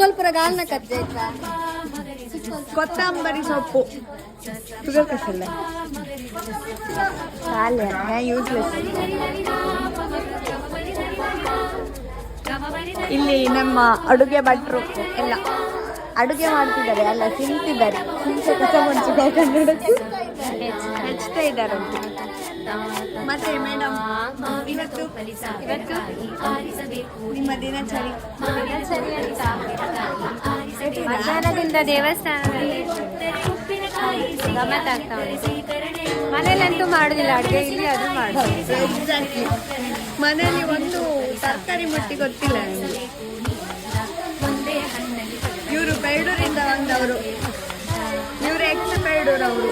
ಸ್ವಲ್ಪ ಗಾಲ್ನ ಕಜ್ಜೆ ಕೊತ್ತಂಬರಿ ಸೊಪ್ಪು ಶುಗರ್ ಕಸಲ್ಲ ಸಾಲೆ ಯೂಸ್ಲೆಸ್. ಇಲ್ಲಿ ನಮ್ಮ ಅಡುಗೆ ಭಟ್ರು ಎಲ್ಲ ಅಡುಗೆ ಮಾಡ್ತಿದ್ದಾರೆ, ಅಲ್ಲ ತಿಂತಿದ್ದಾರೆ. ಹೆಚ್ಚುತ್ತಾ ಇದ್ದಾರೆ. ಮತ್ತೆ ಮೇಡಮ್ ಇವತ್ತು ನಿಮ್ಮ ದಿನಚರಿ ಮಧ್ಯಾಹ್ನದಿಂದ ದೇವಸ್ಥಾನದಲ್ಲಿ ಗಮ್ಮತ್ ಆಗ್ತಾ ಉಂಟು. ಮನೇಲಂತೂ ಮಾಡುದಿಲ್ಲ ಅಡುಗೆ, ಇಲ್ಲಿ ಅದು ಮಾಡೋದು. ಎಕ್ಸಾಕ್ಟ್ಲಿ. ಮನೆಯಲ್ಲಿ ಒಂದು ತರಕಾರಿ ಮುಟ್ಟಿ ಗೊತ್ತಿಲ್ಲ ನನಗೆ. ಇವರು ಪೈಡೂರಿಂದ ಬಂದವರು, ಇವರು ಎಕ್ಸ್ ಪೈಡೂರ್ ಅವರು.